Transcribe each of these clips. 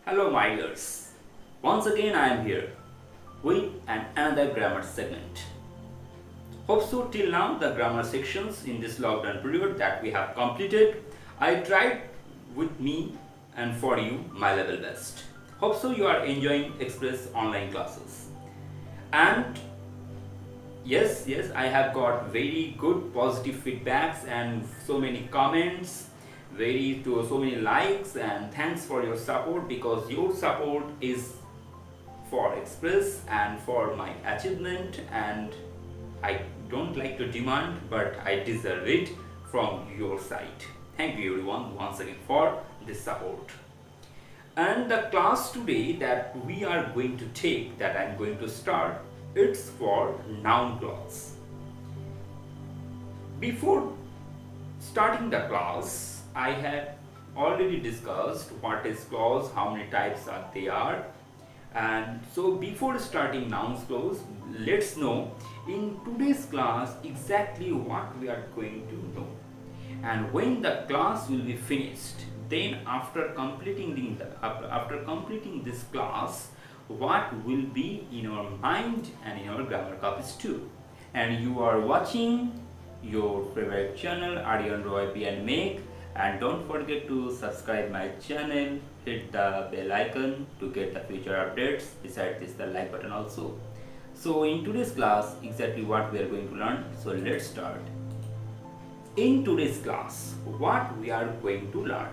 Hello my dears, once again I am here with another grammar segment. Hope so till now the grammar sections in this lockdown period that we have completed, I tried with me and for you my level best. Hope so you are enjoying Express online classes. And yes, I have got very good positive feedbacks and so many comments, so many likes, and thanks for your support because your support is for Express and for my achievement, and I don't like to demand but I deserve it from your side. Thank you everyone once again for this support. And the class today that we are going to take, that I'm going to start, it's for noun clause. Before starting the class, I had already discussed what is clause, how many types are there, and so before starting nouns clause, let's know in today's class exactly what we are going to know. And when the class will be finished, then after completing this class, what will be in our mind and in our grammar copies too. And you are watching your favorite channel Aryan Roy P and Make, and don't forget to subscribe my channel, hit the bell icon to get the future updates, besides this the like button also. So in today's class exactly what we are going to learn, so let's start. In today's class what we are going to learn,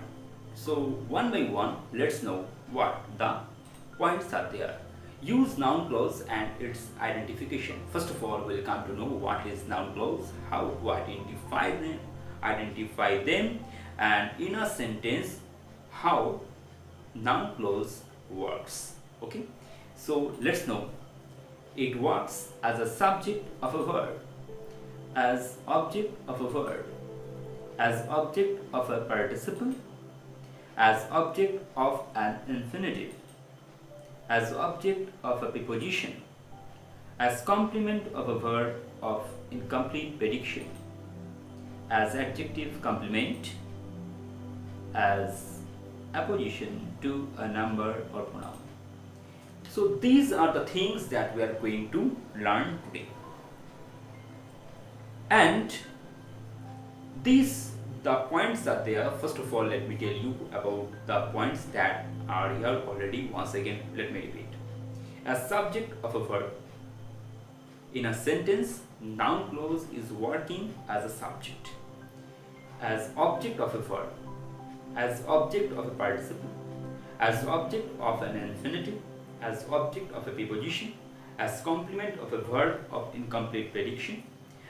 so one by one let's know what the points are there. Use noun clause and its identification. First of all, we'll come to know what is noun clause, how to identify them, and in a sentence how noun clause works. Okay, so let's know. It works as a subject of a verb, as object of a verb, as object of a participle, as object of an infinitive, as object of a preposition, as complement of a verb of incomplete prediction, as adjective complement, as apposition to a number or pronoun. So these are the things that we are going to learn today. And the points are there. First of all, let me tell you about the points that are here already. Once again, let me repeat. As subject of a verb, in a sentence, noun clause is working as a subject. As object of a verb, as object of a participle, as object of an infinitive, as object of a preposition, as complement of a verb of incomplete prediction,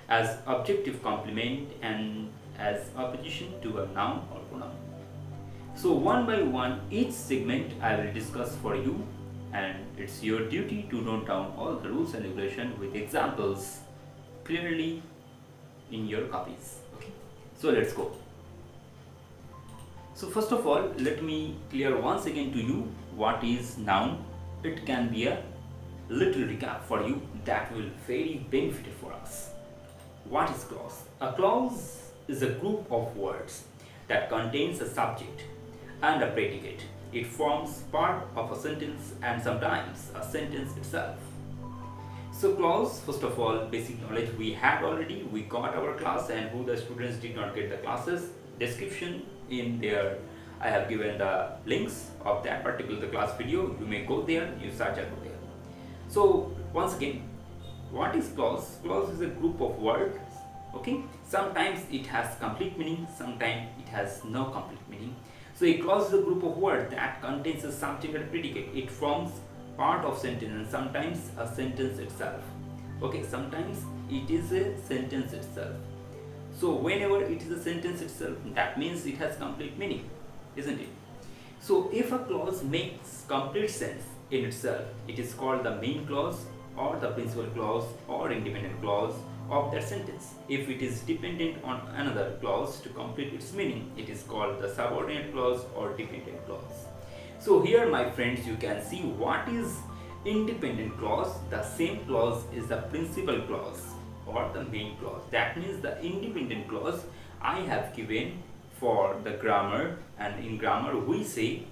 as objective complement, and as opposition to a noun or pronoun. So one by one each segment I will discuss for you, and it's your duty to note down all the rules and regulations with examples clearly in your copies. Okay, so let's go. So first of all, let me clear once again to you what is noun. It can be a little recap for you that will very benefit for us. What is clause? A clause is a group of words that contains a subject and a predicate. It forms part of a sentence and sometimes a sentence itself. So clause, first of all, basic knowledge we had already. We got our class, and who the students did not get the classes, description in there I have given the links of that particular class video. You may go there, you search over there. So once again, what is clause? Clause is a group of words. Okay, sometimes it has complete meaning, sometimes it has no complete meaning. So a clause is a group of words that contains a subject and predicate. It forms part of sentence and sometimes a sentence itself. Okay, sometimes it is a sentence itself. So whenever it is a sentence itself, that means it has complete meaning, isn't it? So if a clause makes complete sense in itself, it is called the main clause or the principal clause or independent clause of that sentence. If it is dependent on another clause to complete its meaning, it is called the subordinate clause or dependent clause. So here, my friends, you can see what is independent clause. The same clause is the principal clause or the main clause. That means the independent clause I have given for the grammar, and in grammar we say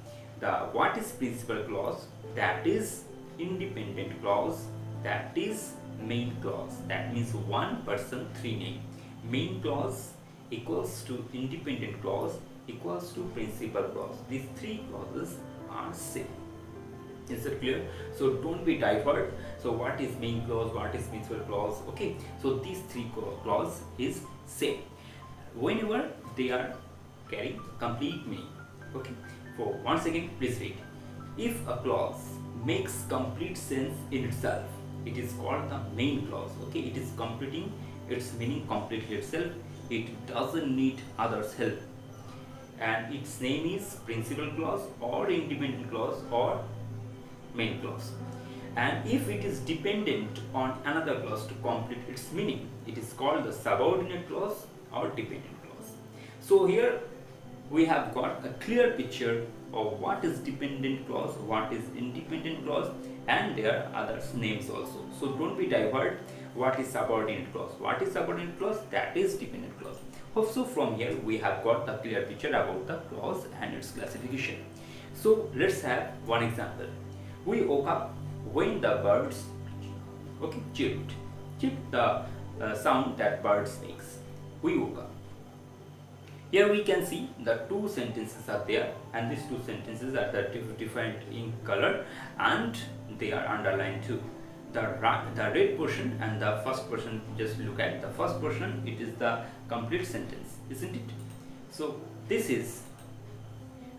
the what is principal clause, that is independent clause, that is main clause. That means one person, three name. Main clause equals to independent clause equals to principal clause. These three clauses are same. Is it clear? So don't be divert. So what is main clause, what is principal clause? Okay, so these three clause is same whenever they are carrying complete meaning. Okay, for once again please read. If a clause makes complete sense in itself, it is called the main clause. Okay, it is completing its meaning completely itself. It doesn't need others' help, and its name is principal clause or independent clause or main clause. And if it is dependent on another clause to complete its meaning, it is called the subordinate clause or dependent clause. So here we have got a clear picture of what is dependent clause, what is independent clause, and their others names also. So don't be divert. What is subordinate clause? What is subordinate clause? That is dependent clause. Hope so from here we have got a clear picture about the clause and its classification. So let's have one example. We woke up when the birds chirped. Chirped, the sound that birds makes. We woke up. Here we can see the two sentences are there, and these two sentences are different in color and they are underlined too. The red portion and the first portion, just look at the first portion, it is the complete sentence, isn't it? So this is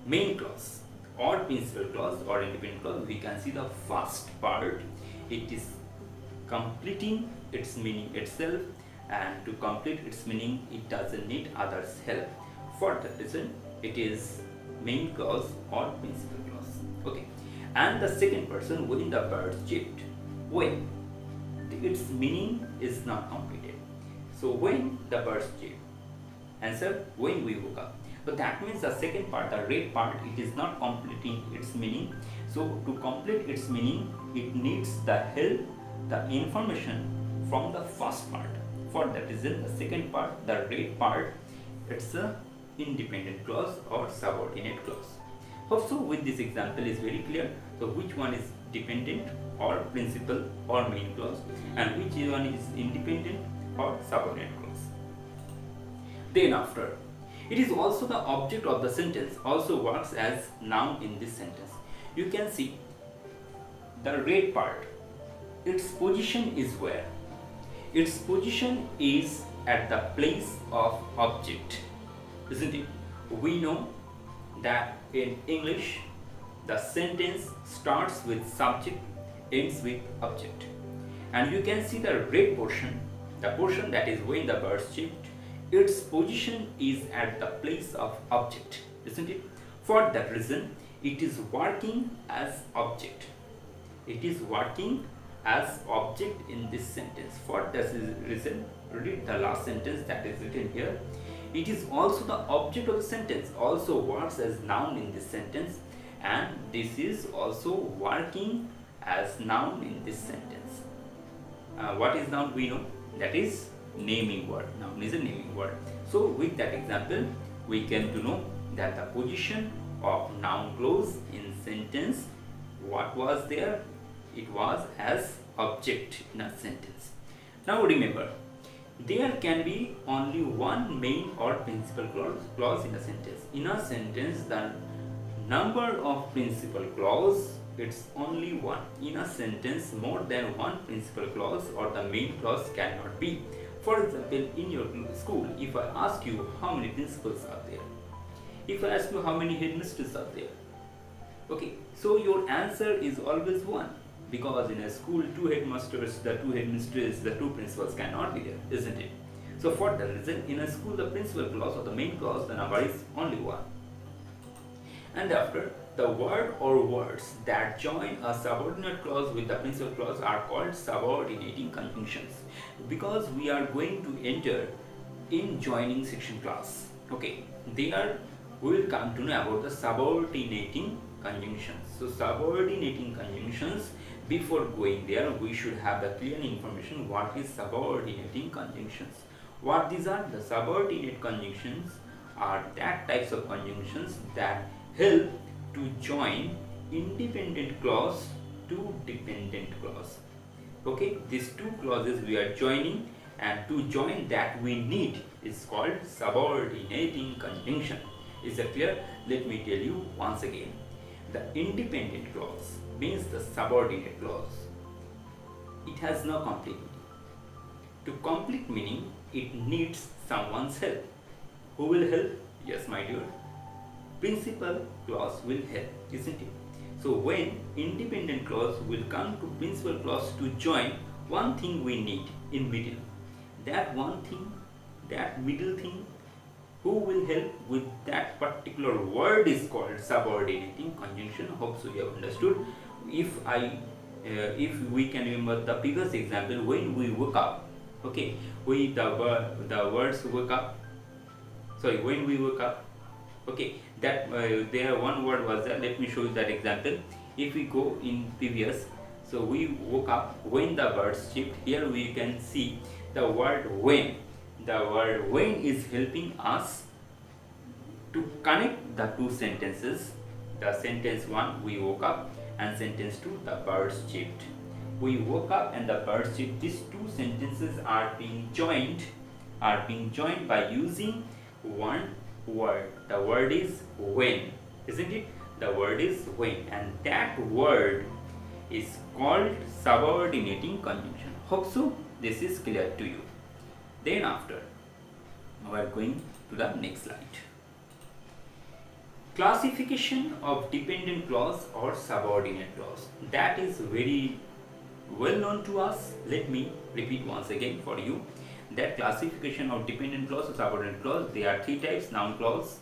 main clause or principal clause or independent clause. We can see the first part, it is completing its meaning itself, and to complete its meaning it doesn't need others' help. For that reason it is main clause or principal clause. Okay, and the second person, when the birds chirped, when its meaning is not completed. So when the birds chirped, answer when we woke up. But that means the second part, the red part, it is not completing its meaning. So to complete its meaning, it needs the help, the information from the first part. For that reason, the second part, the red part, it's a independent clause or subordinate clause. Hope so with this example is very clear. So which one is dependent or principal or main clause, and which one is independent or subordinate clause. Then after, it is also the object of the sentence also works as noun in this sentence. You can see the red part, its position is where? Its position is at the place of object, isn't it? We know that in English the sentence starts with subject, ends with object, and you can see the red portion, the portion that is when the birds chirped, its position is at the place of object, isn't it? For that reason it is working as object. It is working as object in this sentence. For this reason, read the last sentence that is written here. It is also the object of the sentence, also works as noun in this sentence, and this is also working as noun in this sentence. What is noun? We know that is naming word. Noun is a naming word. So with that example we came to know that the position of noun clause in sentence, what was there? It was as object in a sentence. Now remember, there can be only one main or principal clause in a sentence. In a sentence, the number of principal clause, it's only one. In a sentence, more than one principal clause or the main clause cannot be. For example, in your school, if I ask you how many principals are there, if I ask you how many headmistresses are there, okay, so your answer is always one, because in a school, two headmasters, the two headmistresses, the two principals cannot be there, isn't it? So for that reason, in a school, the principal clause or the main clause, the number is only one. And after, the word or words that join a subordinate clause with the principal clause are called subordinating conjunctions, because we are going to enter in joining section class. Okay, there we will come to know about the subordinating conjunctions. So subordinating conjunctions, before going there we should have the clear information what is subordinating conjunctions. What these are? The subordinate conjunctions are that types of conjunctions that help to join independent clause to dependent clause. Okay, these two clauses we are joining, and to join that we need is called subordinating conjunction. Is that clear? Let me tell you once again. The independent clause means the subordinate clause. It has no complete meaning. To complete meaning, it needs someone's help. Who will help? Yes, my dear. Principal clause will help, isn't it? So when independent clause will come to principal clause to join, one thing we need in middle. That one thing, that middle thing, who will help with that particular word is called subordinating conjunction. Hope so you have understood. If we can remember the previous example, when we woke up, okay, the words woke up. Sorry, when we woke up, okay, that there one word was there. Let me show you that example. If we go in previous, so we woke up when the birds chirped. Here we can see the word when. The word when is helping us to connect the two sentences. The sentence 1, we woke up, and sentence 2, the birds chirped. We woke up and the birds chirped. These two sentences are being joined by using one word. The word is when, isn't it? The word is when, and that word is called subordinating conjunction. Hope so this is clear to you. Then after, we are going to the next slide. Classification of dependent clause or subordinate clause. That is very well known to us. Let me repeat once again for you. That classification of dependent clause or subordinate clause, there are three types: noun clause,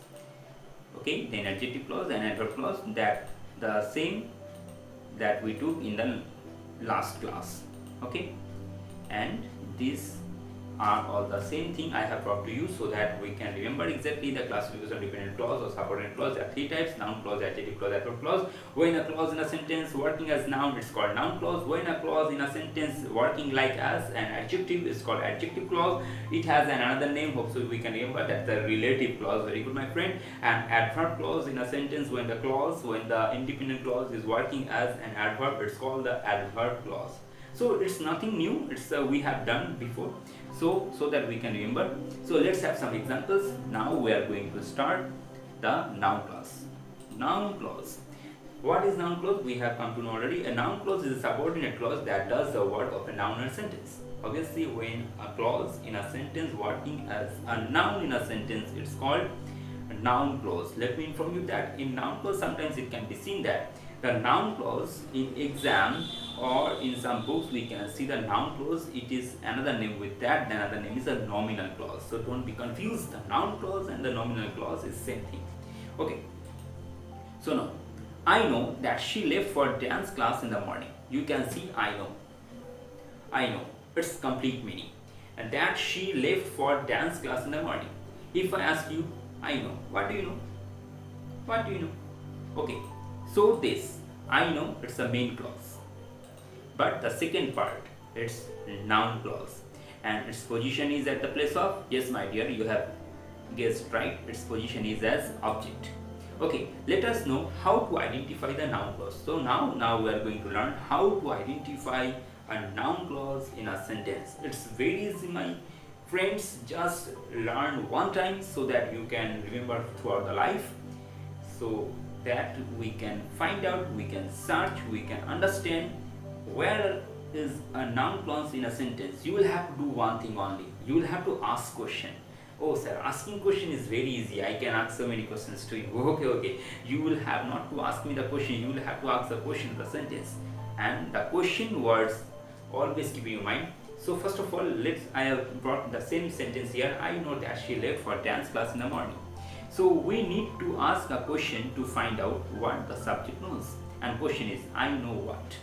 okay, then adjective clause and adverb clause. That the same that we took in the last class, okay, and these are all the same thing I have brought to you so that we can remember exactly the classification of dependent clause or subordinate clause. There are three types: noun clause, adjective clause, adverb clause. When a clause in a sentence working as noun, it's called noun clause. When a clause in a sentence working like as an adjective is called adjective clause. It has another name, hope so we can remember, that's the relative clause. Very good, my friend. And adverb clause in a sentence, when the independent clause is working as an adverb, it's called the adverb clause. So it's nothing new, it's we have done before, so that we can remember. So let's have some examples. Now we are going to start the noun clause. Noun clause. What is noun clause? We have come to know already. A noun clause is a subordinate clause that does the work of a noun in a sentence. Obviously, when a clause in a sentence working as a noun in a sentence, it's called a noun clause. Let me inform you that in noun clause sometimes it can be seen that the noun clause in exam or in some books we can see the noun clause, it is another name with that, the another name is a nominal clause. So don't be confused, the noun clause and the nominal clause is same thing. Okay, so now I know that she left for dance class in the morning. You can see I know, it's complete meaning, and that she left for dance class in the morning. If I ask you, I know, what do you know? What do you know? Okay, so this I know, it's a main clause, but the second part, it's noun clause, and its position is at the place of, yes my dear, you have guessed right, its position is as object. Okay, let us know how to identify the noun clause. So now we are going to learn how to identify a noun clause in a sentence. It's very easy, my friends. Just learn one time so that you can remember throughout the life, so that we can find out, we can search, we can understand where is a noun clause in a sentence. You will have to do one thing only. You will have to ask question. Oh sir, asking question is very easy. I can ask so many questions to you. Okay. You will have not to ask me the question. You will have to ask the question in the sentence. And the question words always keep in mind. So first of all, I have brought the same sentence here. I know that she left for dance class in the morning. So we need to ask a question to find out what the subject knows. And question is, I know what.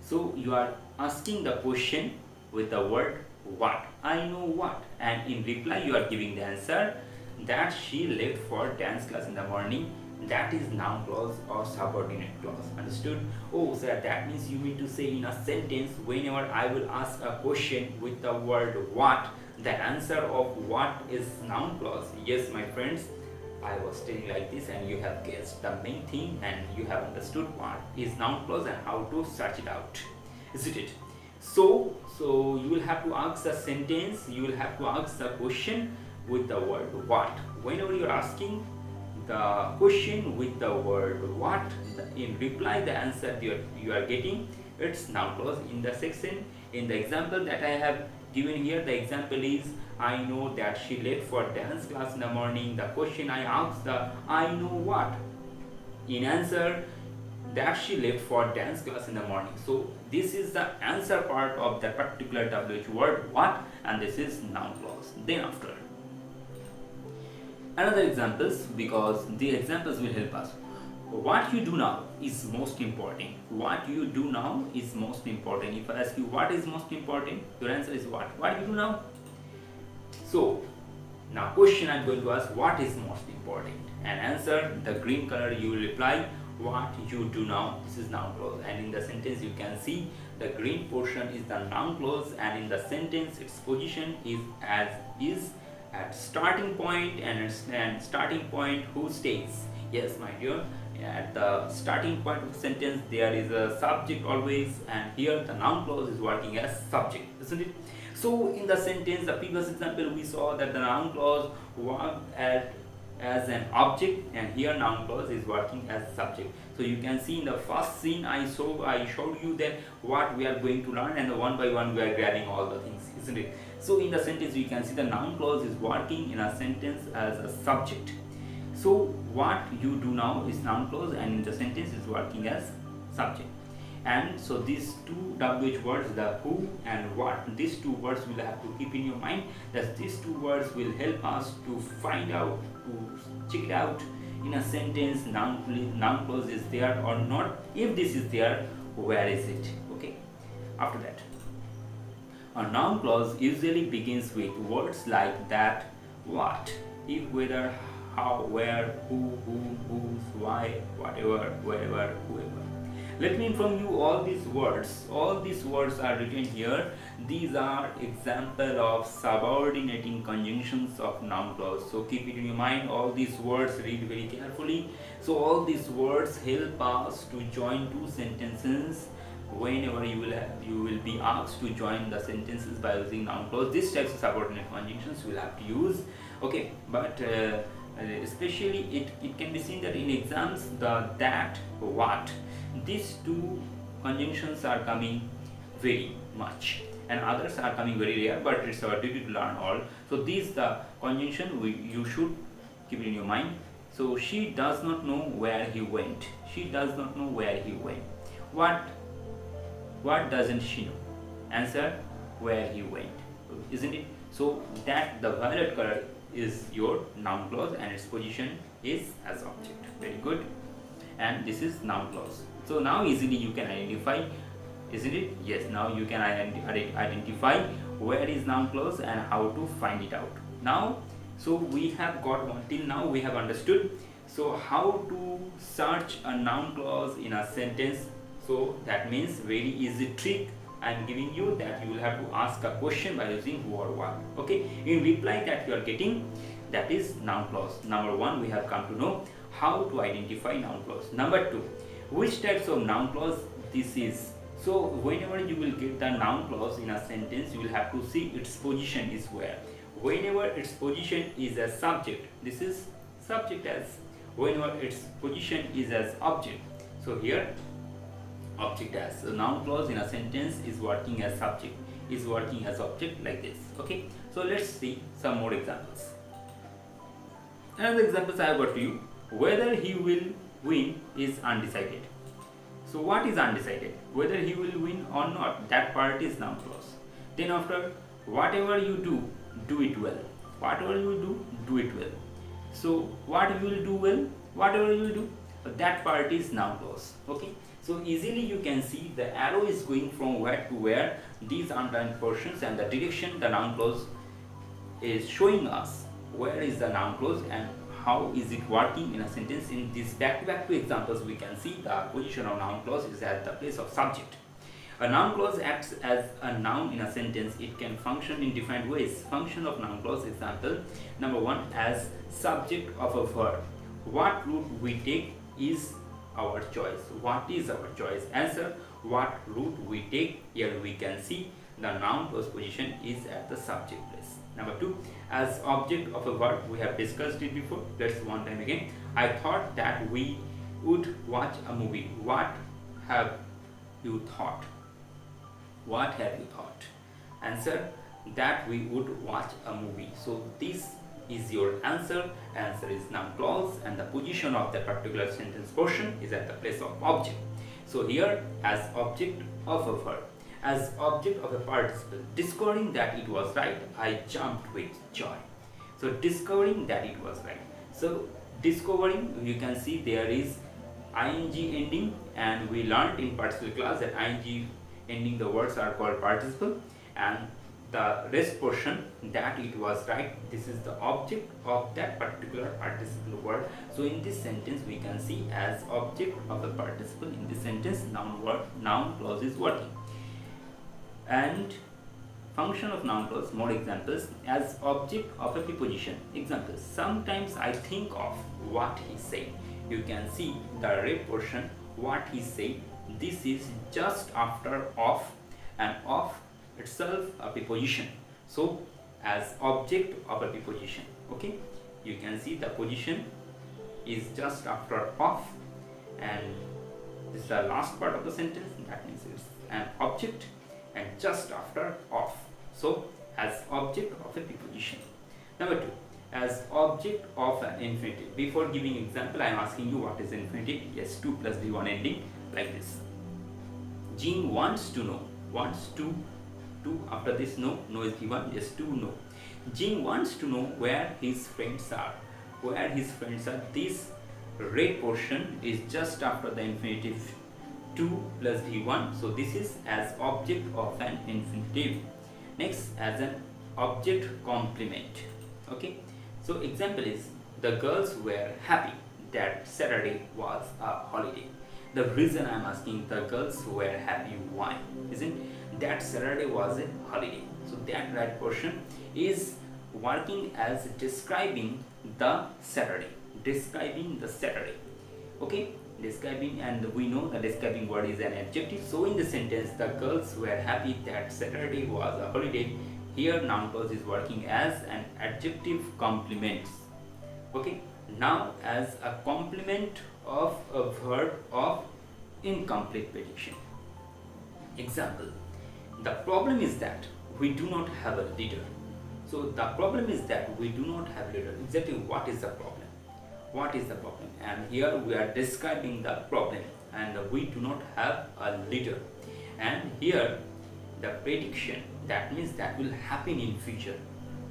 So you are asking the question with the word what. I know what. And in reply you are giving the answer that she left for dance class in the morning. That is noun clause or subordinate clause. Understood? Oh sir, that means you mean to say in a sentence, whenever I will ask a question with the word what, the answer of what is noun clause. Yes my friends, I was telling like this, and you have guessed the main thing, and you have understood what is noun clause and how to search it out, isn't it? So you will have to ask a sentence, you will have to ask the question with the word what. Whenever you are asking the question with the word what, in reply the answer you are getting, it's noun clause. In the section, in the example that I have given here, the example is I know that she left for dance class in the morning. The question I asked, the I know what, in answer that she left for dance class in the morning. So this is the answer part of the particular WH word what, and this is noun clause. Then after another examples, because the examples will help us. What you do now is most important. What you do now is most important. If I ask you what is most important, your answer is what? What you do now? So now question I'm going to ask, what is most important? And answer, the green color, you will reply what you do now. This is noun clause, and in the sentence you can see the green portion is the noun clause, and in the sentence its position is as is at starting point, and starting point who stays. Yes, my dear, at the starting point of the sentence there is a subject always, and here the noun clause is working as subject, isn't it? So in the sentence, the previous example, we saw that the noun clause worked as an object, and here noun clause is working as subject. So you can see in the first scene I showed you that what we are going to learn, and one by one we are grabbing all the things, isn't it? So in the sentence you can see the noun clause is working in a sentence as a subject. So what you do now is noun clause, and in the sentence is working as subject. And so these two WH words, the who and what, these two words will have to keep in your mind, that these two words will help us to find out, to check it out in a sentence, noun clause is there or not. If this is there, where is it? Okay. After that, a noun clause usually begins with words like that, what, if, whether, how, where, who, whom, whose, why, whatever, wherever, whoever. Let me inform you, all these words are written here. These are example of subordinating conjunctions of noun clause. So keep it in your mind, all these words, read very carefully. So all these words help us to join two sentences. Whenever you will be asked to join the sentences by using noun clause, this types of subordinate conjunctions you will have to use. Okay, but especially it can be seen that in exams, the that, what, these two conjunctions are coming very much, and others are coming very rare, but it's our duty to learn all. So these the conjunction you should keep it in your mind. So she does not know where he went. She does not know where he went. What doesn't she know? Answer, where he went, isn't it? So that the violet color is your noun clause, and its position is as object. Very good. And this is noun clause. So now easily you can identify, isn't it? Yes, now you can identify where is noun clause and how to find it out. Now, so we have got one, till now we have understood. So how to search a noun clause in a sentence. So that means very easy trick I am giving you, that you will have to ask a question by using who or what. Okay, in reply that you are getting, that is noun clause. Number one, we have come to know how to identify noun clause. Number two, which types of noun clause this is. So whenever you will get the noun clause in a sentence, you will have to see its position is where. Whenever its position is as subject, this is subject as. Whenever its position is as object, so here object as. So noun clause in a sentence is working as subject, is working as object, like this. Okay, so let's see some more examples. Another examples I have got to you. Whether he will win is undecided. So what is undecided? Whether he will win or not, that part is noun clause. Then after, whatever you do it well. Whatever you do it well. So what you will do well, whatever you will do, that part is noun clause. Okay, so easily you can see the arrow is going from where to where, these underlined portions, and the direction the noun clause is showing us where is the noun clause and how is it working in a sentence. In these back-to-back two examples, we can see the position of noun clause is at the place of subject. A noun clause acts as a noun in a sentence. It can function in different ways. Function of noun clause, example number 1, as subject of a verb. What route we take is our choice. What is our choice? Answer: what route we take. Here we can see the noun clause position is at the subject place. Number 2, as object of a verb. We have discussed it before. Let's one time again. I thought that we would watch a movie. What have you thought? What have you thought? Answer: that we would watch a movie. So this is your answer. Answer is noun clause, and the position of that particular sentence portion is at the place of object. So here, as object of a verb, as object of a participle, discovering that it was right, I jumped with joy. So discovering that it was right. So discovering, you can see there is ing ending, and we learned in participle class that ing ending the words are called participle, and the rest portion, that it was right, this is the object of that particular participle word. So in this sentence we can see as object of a participle, in this sentence noun clause is working. And function of noun clause, more examples, as object of a preposition. Examples: sometimes I think of what he said. You can see the red portion, what he said. This is just after of, and of itself a preposition. So as object of a preposition, okay, you can see the position is just after of, and this is the last part of the sentence. That means it's an object and just after of. So as object of a preposition. Number 2, as object of an infinitive. Before giving example, I am asking you what is infinitive. Yes, 2 plus d1 ending like this. Jean wants to know. Wants to after this no is given. Yes, to know. Jean wants to know where his friends are. Where his friends are. This red portion is just after the infinitive 2 plus d1. So this is as object of an infinitive. Next, as an object complement. Okay. So example is, the girls were happy that Saturday was a holiday. The reason I am asking, the girls were happy, why? Isn't that Saturday was a holiday? So that right portion is working as describing the Saturday. Describing the Saturday. Okay, describing, and we know the describing word is an adjective. So in the sentence, the girls were happy that Saturday was a holiday. Here noun clause is working as an adjective complement. Okay, now as a complement of a verb of incomplete prediction. Example: the problem is that we do not have a leader. So the problem is that we do not have a leader. Exactly what is the problem? What is the problem? And here we are describing the problem, and we do not have a leader. And here the prediction, that means that will happen in future.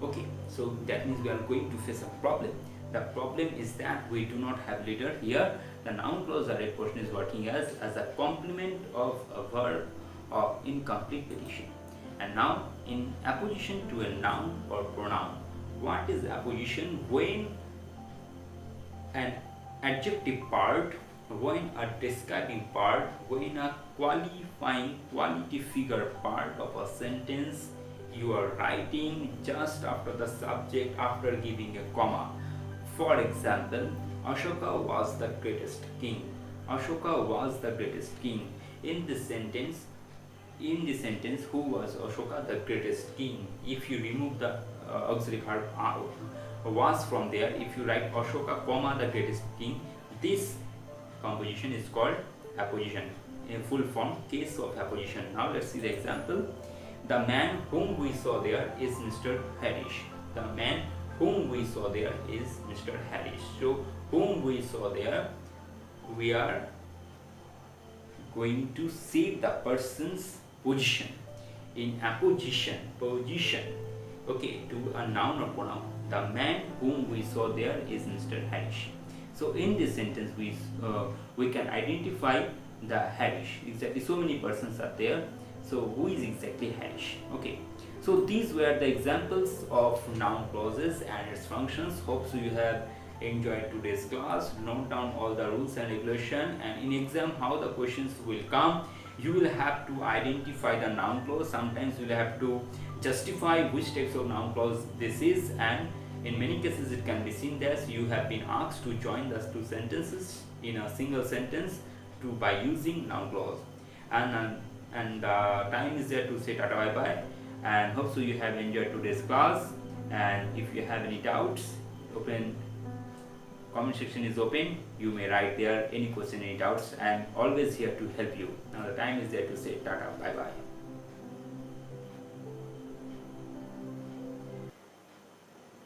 Okay, so that means we are going to face a problem. The problem is that we do not have leader. Here the noun clause, the red portion, is working as a complement of a verb of incomplete prediction. And now in apposition to a noun or pronoun, what is apposition? When an adjective part, when a describing part, when a qualifying quality figure part of a sentence you are writing just after the subject, after giving a comma. For example, Ashoka was the greatest king. Ashoka was the greatest king. In this sentence, who was Ashoka the greatest king? If you remove the auxiliary verb was from there, if you write Ashoka comma the greatest king, this composition is called apposition. In full form, case of apposition. Now let's see the example. The man whom we saw there is Mr. Harish. The man whom we saw there is Mr. Harish. So whom we saw there, we are going to see the person's position. In apposition, position, okay, to a noun or pronoun. The man whom we saw there is Mr. Harish. So in this sentence we can identify the Harish. Exactly, so many persons are there. So who is exactly Harish? Okay. So these were the examples of noun clauses and its functions. Hope so you have enjoyed today's class, note down all the rules and regulation, and in exam how the questions will come. You will have to identify the noun clause. Sometimes you will have to justify which types of noun clause this is, and in many cases it can be seen that you have been asked to join the two sentences in a single sentence by using noun clause. And time is there to say tata bye bye, and hope so you have enjoyed today's class. And if you have any doubts, open comment section is open. You may write there any question, any doubts. I am always here to help you. Now the time is there to say tata bye bye.